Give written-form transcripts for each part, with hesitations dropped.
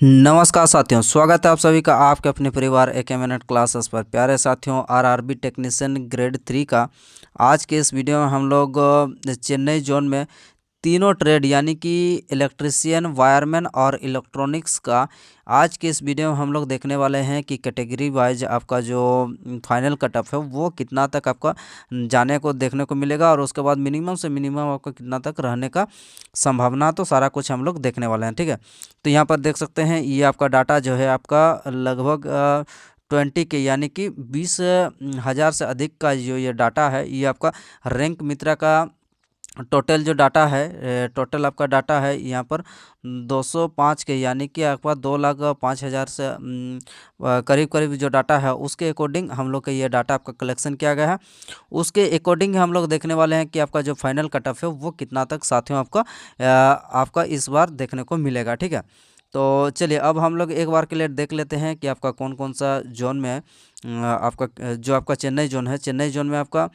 नमस्कार साथियों, स्वागत है आप सभी का आपके अपने परिवार AK मिनट क्लासेस पर। प्यारे साथियों, RRB टेक्नीशियन ग्रेड 3 का आज के इस वीडियो में हम लोग चेन्नई जोन में तीनों ट्रेड यानी कि इलेक्ट्रिशियन, वायरमैन और इलेक्ट्रॉनिक्स का आज के इस वीडियो में हम लोग देखने वाले हैं कि कैटेगरी वाइज आपका जो फाइनल कट ऑफ है वो कितना तक आपका जाने को देखने को मिलेगा और उसके बाद मिनिमम से मिनिमम आपका कितना तक रहने का संभावना, तो सारा कुछ हम लोग देखने वाले हैं। ठीक है, तो यहाँ पर देख सकते हैं ये आपका डाटा जो है आपका लगभग 20 के यानी कि 20,000 से अधिक का जो ये डाटा है, ये आपका रैंक मित्रा का टोटल जो डाटा है, टोटल आपका डाटा है यहाँ पर 205 के यानी कि आपका 2,05,000 से करीब करीब जो डाटा है उसके अकॉर्डिंग हम लोग का ये डाटा आपका कलेक्शन किया गया है। उसके अकॉर्डिंग हम लोग देखने वाले हैं कि आपका जो फाइनल कट ऑफ है वो कितना तक साथियों आपका इस बार देखने को मिलेगा। ठीक है, तो चलिए अब हम लोग एक बार के लिए देख लेते हैं कि आपका कौन कौन सा जोन में आपका जो आपका चेन्नई जोन है, चेन्नई जोन में आपका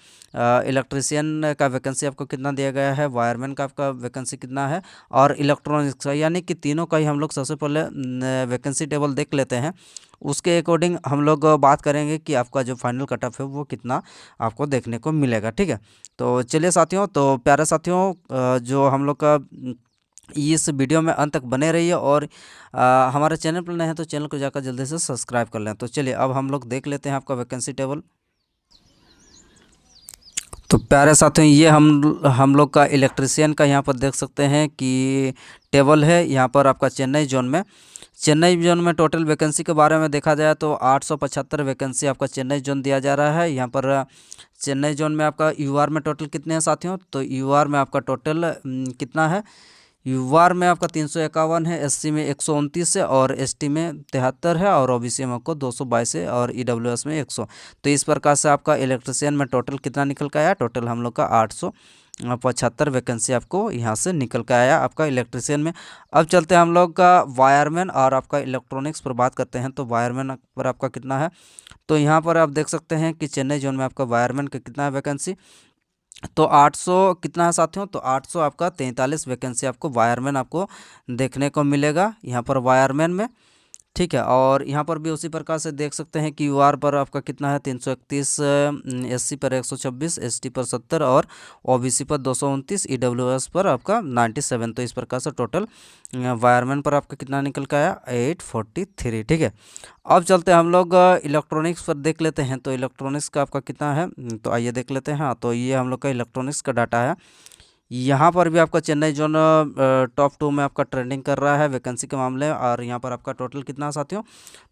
इलेक्ट्रिशियन का वैकेंसी आपको कितना दिया गया है, वायरमैन का आपका वैकेंसी कितना है और इलेक्ट्रॉनिक्स का, यानी कि तीनों का ही हम लोग सबसे पहले वैकेंसी टेबल देख लेते हैं। उसके अकॉर्डिंग हम लोग बात करेंगे कि आपका जो फाइनल कट ऑफ है वो कितना आपको देखने को मिलेगा। ठीक है, तो चलिए साथियों, तो प्यारे साथियों, जो हम लोग का इस वीडियो में अंत तक बने रहिए और हमारे चैनल पर नए हैं तो चैनल को जाकर जल्दी से सब्सक्राइब कर लें। तो चलिए अब हम लोग देख लेते हैं आपका वैकेंसी टेबल। तो प्यारे साथियों, ये हम लोग का इलेक्ट्रिशियन का यहाँ पर देख सकते हैं कि टेबल है यहाँ पर आपका चेन्नई जोन में। चेन्नई जोन में टोटल वैकेंसी के बारे में देखा जाए तो 875 वैकेंसी आपका चेन्नई जोन दिया जा रहा है। यहाँ पर चेन्नई जोन में आपका UR में टोटल कितने हैं साथियों, तो UR में आपका टोटल कितना है, UR में आपका 351 है, SC में 129 है और ST में 73 है और OBC में आपको 222 है और EWS में 100। तो इस प्रकार से आपका इलेक्ट्रिशियन में टोटल कितना निकल के आया, टोटल हम लोग का 875 वैकेंसी आपको यहाँ से निकल के आया आपका इलेक्ट्रिशियन में। अब चलते हैं हम लोग का वायरमैन और आपका इलेक्ट्रॉनिक्स पर बात करते हैं। तो वायरमैन पर आपका कितना है, तो यहाँ पर आप देख सकते हैं कि चेन्नई जोन में आपका वायरमैन का कितना है वैकेंसी, तो 800 कितना है साथियों, तो 800 आपका 43 वैकेंसी आपको वायरमैन आपको देखने को मिलेगा यहाँ पर वायरमैन में। ठीक है, और यहाँ पर भी उसी प्रकार से देख सकते हैं कि UR पर आपका कितना है 331, SC पर 126, ST पर 70 और OBC पर 229, EWS पर आपका 97। तो इस प्रकार से टोटल वायरमैन पर आपका कितना निकल के आया 843। ठीक है, अब चलते हैं हम लोग इलेक्ट्रॉनिक्स पर देख लेते हैं। तो इलेक्ट्रॉनिक्स का आपका कितना है, तो आइए देख लेते हैं। हाँ, तो ये हम लोग का इलेक्ट्रॉनिक्स का डाटा है। यहाँ पर भी आपका चेन्नई जोन टॉप 2 में आपका ट्रेंडिंग कर रहा है वैकेंसी के मामले में। और यहाँ पर आपका टोटल कितना है साथियों,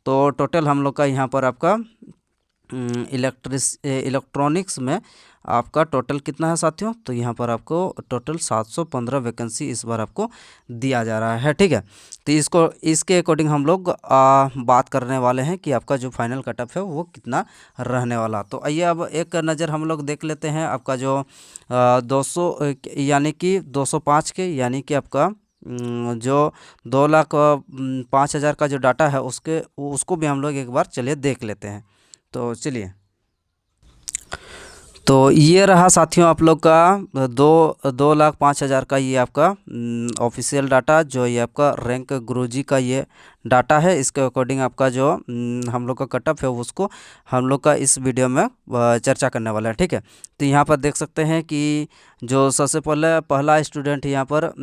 तो टोटल हम लोग का यहाँ पर आपका इलेक्ट्रॉनिक्स में आपका टोटल कितना है साथियों, तो यहाँ पर आपको टोटल 715 वैकेंसी इस बार आपको दिया जा रहा है। ठीक है, तो इसके अकॉर्डिंग हम लोग बात करने वाले हैं कि आपका जो फाइनल कट ऑफ है वो कितना रहने वाला। तो आइए अब एक नज़र हम लोग देख लेते हैं आपका जो 200 यानी कि 205 के यानी कि आपका जो 2,05,000 का जो डाटा है उसको भी हम लोग एक बार चलिए देख लेते हैं। तो चलिए, तो ये रहा साथियों आप लोग का 2,05,000 का ये आपका ऑफिशियल डाटा, जो ये आपका रैंक गुरुजी का ये डाटा है। इसके अकॉर्डिंग आपका जो हम लोग का कटअप है उसको हम लोग का इस वीडियो में चर्चा करने वाला है। ठीक है, तो यहाँ पर देख सकते हैं कि जो सबसे पहला स्टूडेंट यहाँ पर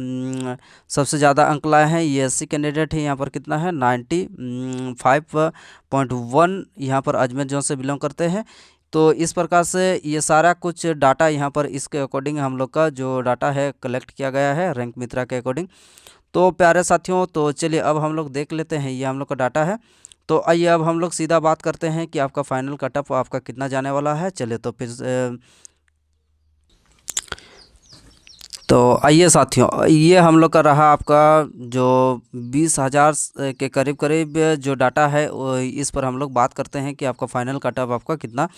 सबसे ज़्यादा अंक लाए हैं ये SC कैंडिडेट है। यहाँ पर कितना है 95.1 यहाँ पर अजमेर जोन से बिलोंग करते हैं। तो इस प्रकार से ये सारा कुछ डाटा यहाँ पर इसके अकॉर्डिंग हम लोग का जो डाटा है कलेक्ट किया गया है रैंक मित्रा के अकॉर्डिंग। तो प्यारे साथियों, तो चलिए अब हम लोग देख लेते हैं, ये हम लोग का डाटा है। तो आइए अब हम लोग सीधा बात करते हैं कि आपका फाइनल कट ऑफ आपका कितना जाने वाला है। चलिए तो फिर तो आइए साथियों, ये हम लोग का रहा आपका जो 20,000 के करीब करीब जो डाटा है इस पर हम लोग बात करते हैं कि आपका फाइनल कट ऑफ आपका कितना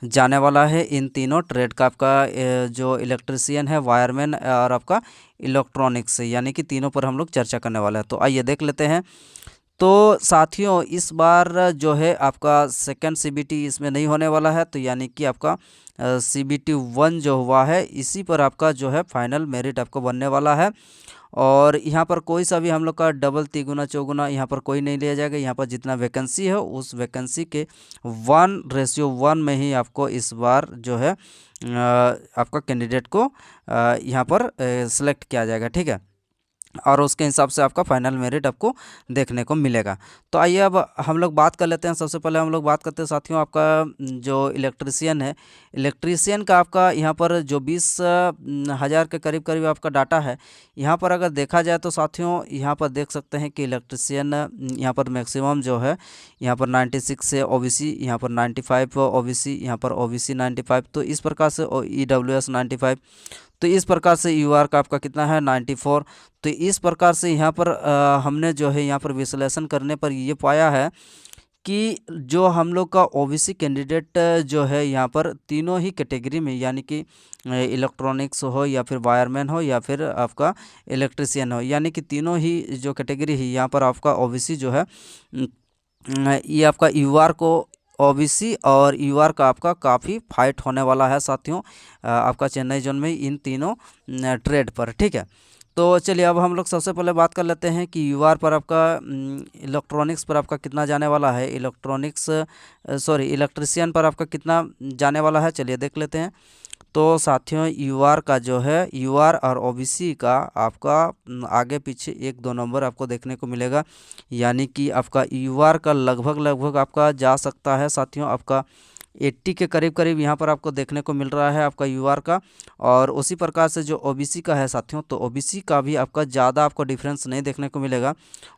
जाने वाला है इन तीनों ट्रेड का। आपका जो इलेक्ट्रिशियन है, वायरमैन और आपका इलेक्ट्रॉनिक्स, यानी कि तीनों पर हम लोग चर्चा करने वाला है। तो आइए देख लेते हैं। तो साथियों, इस बार जो है आपका सेकंड CBT इसमें नहीं होने वाला है, तो यानी कि आपका CBT 1 जो हुआ है इसी पर आपका जो है फाइनल मेरिट आपको बनने वाला है। और यहाँ पर कोई सा भी हम लोग का डबल तिगुना चौगुना यहाँ पर कोई नहीं लिया जाएगा। यहाँ पर जितना वैकेंसी है उस वैकेंसी के 1:1 में ही आपको इस बार जो है आपका कैंडिडेट को यहाँ पर सेलेक्ट किया जाएगा, ठीक है। और उसके हिसाब से आपका फाइनल मेरिट आपको देखने को मिलेगा। तो आइए अब हम लोग बात कर लेते हैं। सबसे पहले हम लोग बात करते हैं साथियों आपका जो इलेक्ट्रीशियन है, इलेक्ट्रीशियन का आपका यहाँ पर जो 20,000 के करीब करीब आपका डाटा है। यहाँ पर अगर देखा जाए तो साथियों यहाँ पर देख सकते हैं कि इलेक्ट्रीशियन यहाँ पर मैक्सिमम जो है यहाँ पर 96 से ओबीसी, यहाँ पर 95 ओबीसी, यहाँ पर ओबीसी 95, तो इस प्रकार से ईडब्ल्यूएस 95, तो इस प्रकार से यूआर का आपका कितना है 94। तो इस प्रकार से यहाँ पर हमने जो है यहाँ पर विश्लेषण करने पर ये पाया है कि जो हम लोग का ओबीसी कैंडिडेट जो है यहाँ पर तीनों ही कैटेगरी में, यानी कि इलेक्ट्रॉनिक्स हो या फिर वायरमैन हो या फिर आपका इलेक्ट्रिशियन हो, यानी कि तीनों ही जो कैटेगरी है यहाँ पर आपका ओबीसी जो है ये आपका यूआर को ओबीसी और यूआर का आपका काफ़ी फाइट होने वाला है साथियों आपका चेन्नई जोन में इन तीनों ट्रेड पर, ठीक है। तो चलिए अब हम लोग सबसे पहले बात कर लेते हैं कि यूआर पर आपका इलेक्ट्रॉनिक्स पर आपका कितना जाने वाला है, इलेक्ट्रिशियन पर आपका कितना जाने वाला है, चलिए देख लेते हैं। तो साथियों यूआर का जो है यूआर और ओबीसी का आपका आगे पीछे 1-2 नंबर आपको देखने को मिलेगा, यानी कि आपका यूआर का लगभग आपका जा सकता है साथियों आपका 80 के करीब करीब यहाँ पर आपको देखने को मिल रहा है आपका यूआर का। और उसी प्रकार से जो ओबीसी का है साथियों, तो ओबीसी का भी आपका ज़्यादा आपको डिफरेंस नहीं देखने को मिलेगा,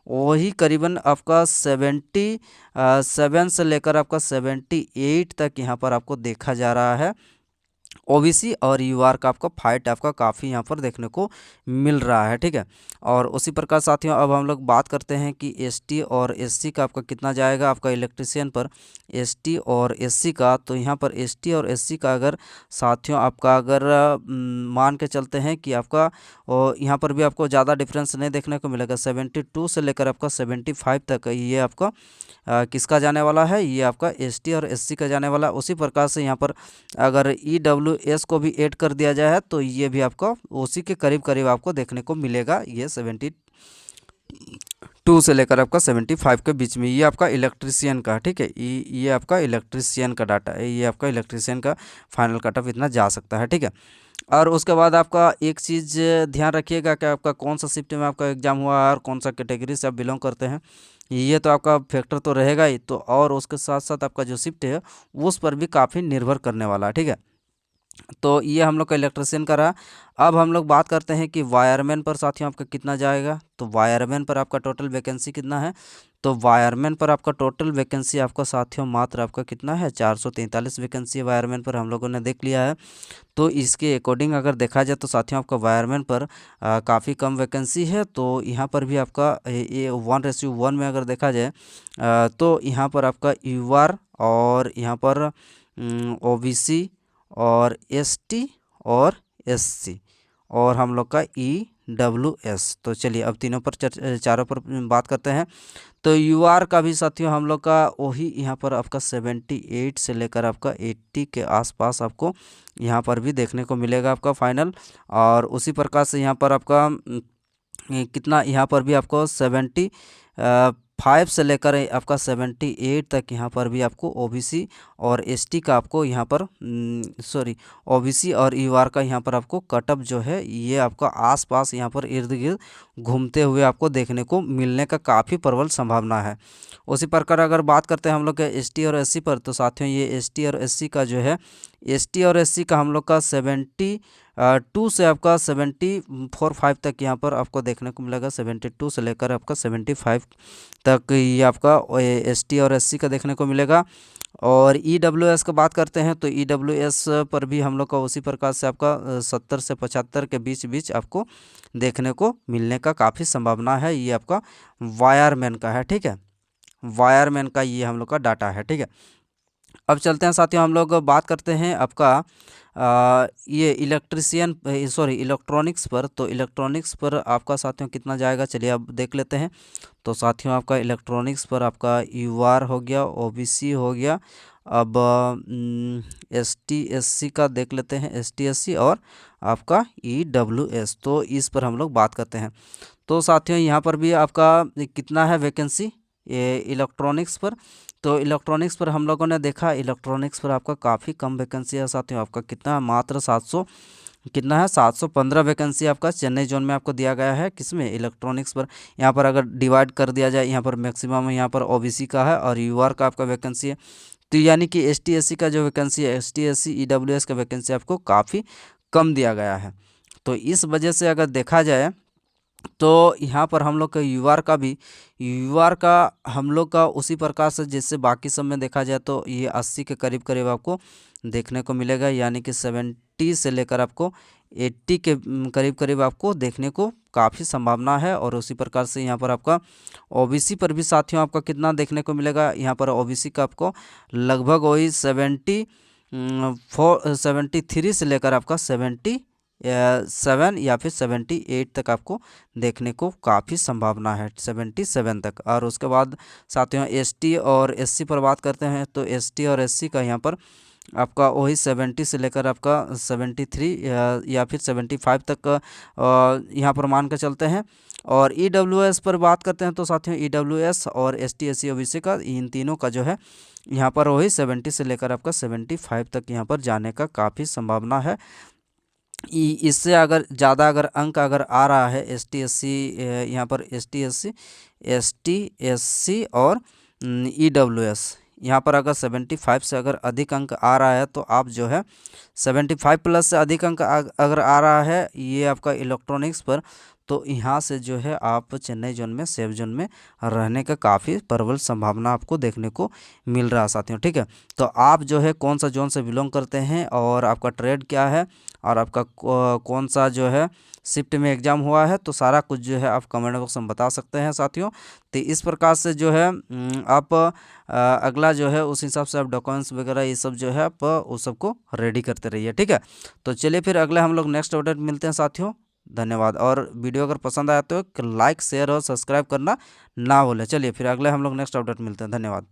वही करीबन आपका 77 से लेकर आपका 78 तक यहाँ पर आपको देखा जा रहा है। ओबीसी और यूआर का आपका फाइट आपका काफ़ी यहाँ पर देखने को मिल रहा है, ठीक है। और उसी प्रकार साथियों अब हम लोग बात करते हैं कि एसटी और एससी का आपका कितना जाएगा आपका इलेक्ट्रिशियन पर, एसटी और एससी का। तो यहाँ पर एसटी और एससी का अगर साथियों आपका अगर मान के चलते हैं कि आपका यहाँ पर भी आपको ज़्यादा डिफरेंस नहीं देखने को मिलेगा, 72 से लेकर आपका 75 तक ये आपका किसका जाने वाला है, ये आपका एसटी और एससी का जाने वाला। उसी प्रकार से यहाँ पर अगर ईडब्ल्यूएस को भी ऐड कर दिया जाए तो ये भी आपका उसी के करीब करीब आपको देखने को मिलेगा, ये 72 से लेकर आपका 75 के बीच में, ये आपका इलेक्ट्रिशियन का, ठीक है। ये आपका इलेक्ट्रिशियन का डाटा है, ये आपका इलेक्ट्रिशियन का फाइनल कट ऑफ इतना जा सकता है, ठीक है। और उसके बाद आपका एक चीज़ ध्यान रखिएगा कि आपका कौन सा शिफ्ट में आपका एग्ज़ाम हुआ है और कौन सा कैटेगरी से आप बिलोंग करते हैं, ये तो आपका फैक्टर तो रहेगा ही। तो और उसके साथ साथ आपका जो शिफ्ट है उस पर भी काफ़ी निर्भर करने वाला है, ठीक है। तो ये हम लोग का इलेक्ट्रिशियन का रहा। अब हम लोग बात करते हैं कि वायरमैन पर साथियों आपका कितना जाएगा। तो वायरमैन पर आपका टोटल वैकेंसी कितना है, तो वायरमैन पर आपका टोटल वैकेंसी आपका साथियों मात्र आपका कितना है 443 वैकेंसी है वायरमैन पर, हम लोगों ने देख लिया है। तो इसके अकॉर्डिंग अगर देखा जाए तो साथियों आपका वायरमैन पर काफ़ी कम वैकेंसी है। तो यहाँ पर भी आपका ये 1:1 में अगर देखा जाए तो यहाँ पर आपका यूआर और यहाँ पर ओबीसी और एसटी और एससी और हम लोग का ईडब्ल्यूएस। तो चलिए अब तीनों पर चारों पर बात करते हैं। तो यूआर का भी साथियों हम लोग का वही यहाँ पर आपका 78 से लेकर आपका 80 के आसपास आपको यहाँ पर भी देखने को मिलेगा आपका फाइनल। और उसी प्रकार से यहाँ पर आपका कितना यहाँ पर भी आपको 75 से लेकर आपका 78 तक यहाँ पर भी आपको ओबीसी और एसटी का आपको यहाँ पर ओबीसी और यूआर का यहाँ पर आपको कटअप जो है ये आपका आसपास यहाँ पर इर्द गिर्द घूमते हुए आपको देखने को मिलने का काफ़ी प्रबल संभावना है। उसी प्रकार अगर बात करते हैं हम लोग के एसटी और एससी पर, तो साथियों ये एसटी और एससी का जो है एसटी और एससी का हम लोग का 72 से आपका 74-5 तक यहाँ पर आपको देखने को मिलेगा, 72 से लेकर आपका 75 तक ये आपका एसटी और एससी का देखने को मिलेगा। और ईडब्ल्यूएस का बात करते हैं तो ईडब्ल्यूएस पर भी हम लोग का उसी प्रकार से आपका 70 से 75 के बीच आपको देखने को मिलने का काफ़ी संभावना है। ये आपका वायरमैन का है, ठीक है, वायरमैन का ये हम लोग का डाटा है, ठीक है। अब चलते हैं साथियों हम लोग बात करते हैं आपका ये इलेक्ट्रॉनिक्स पर। तो इलेक्ट्रॉनिक्स पर आपका साथियों कितना जाएगा, चलिए अब देख लेते हैं। तो साथियों आपका इलेक्ट्रॉनिक्स पर आपका यूआर हो गया, ओबीसी हो गया अब ST/SC का देख लेते हैं, ST/SC और आपका EWS, तो इस पर हम लोग बात करते हैं। तो साथियों यहाँ पर भी आपका कितना है वैकेंसी ये इलेक्ट्रॉनिक्स पर। तो इलेक्ट्रॉनिक्स पर हम लोगों ने देखा, इलेक्ट्रॉनिक्स पर आपका काफ़ी कम वैकेंसी है साथियों। आपका कितना, मात्र 700 कितना है 715 वैकेंसी आपका चेन्नई जोन में आपको दिया गया है। किसमें, इलेक्ट्रॉनिक्स पर। यहाँ पर अगर डिवाइड कर दिया जाए, यहाँ पर मैक्सिमम यहाँ पर OBC का है और UR का आपका वैकेंसी है। तो यानी कि ST/SC का जो वैकेंसी है, ST/SC EWS का वैकेंसी आपको काफ़ी कम दिया गया है। तो इस वजह से अगर देखा जाए तो यहाँ पर हम लोग का UR का भी, UR का हम लोग का उसी प्रकार से जैसे बाकी सब में देखा जाए तो ये 80 के करीब करीब आपको देखने को मिलेगा, यानी कि 70 से लेकर आपको 80 के करीब करीब आपको देखने को काफ़ी संभावना है। और उसी प्रकार से यहाँ पर आपका OBC पर भी साथियों आपका कितना देखने को मिलेगा, यहाँ पर OBC का आपको लगभग वही 73 से लेकर आपका 77 या फिर 78 तक आपको देखने को काफ़ी संभावना है, 77 तक। और उसके बाद साथियों ST और SC पर बात करते हैं, तो ST और SC का यहाँ पर आपका वही 70 से लेकर आपका 73 या फिर 75 तक यहाँ पर मान कर चलते हैं। और EWS पर बात करते हैं तो साथियों EWS और ST/SC OBC का, इन तीनों का जो है यहाँ पर वही 70 से लेकर आपका 75 तक यहाँ पर जाने का काफ़ी संभावना है। इससे अगर ज़्यादा अगर अंक अगर आ रहा है ST/SC, यहाँ पर ST/SC और EWS, यहाँ पर अगर 75 से अगर अधिक अंक आ रहा है तो आप जो है 75 प्लस से अधिक अंक अगर आ रहा है ये आपका इलेक्ट्रॉनिक्स पर, तो यहाँ से जो है आप चेन्नई जोन में, सेफ जोन में रहने का काफ़ी प्रबल संभावना आपको देखने को मिल रहा है साथियों। ठीक है, तो आप जो है कौन सा जोन से बिलोंग करते हैं और आपका ट्रेड क्या है और आपका कौन सा जो है शिफ्ट में एग्ज़ाम हुआ है, तो सारा कुछ जो है आप कमेंट बॉक्स में बता सकते हैं साथियों। तो इस प्रकार से जो है आप अगला जो है उस हिसाब से आप डॉक्यूमेंट्स वगैरह ये सब जो है आप उस सबको रेडी करते रहिए। ठीक है, तो चलिए फिर अगले हम लोग नेक्स्ट अपडेट मिलते हैं साथियों। धन्यवाद। और वीडियो अगर पसंद आया तो लाइक, शेयर और सब्सक्राइब करना ना भूलें। चलिए फिर अगले हम लोग नेक्स्ट अपडेट मिलते हैं। धन्यवाद।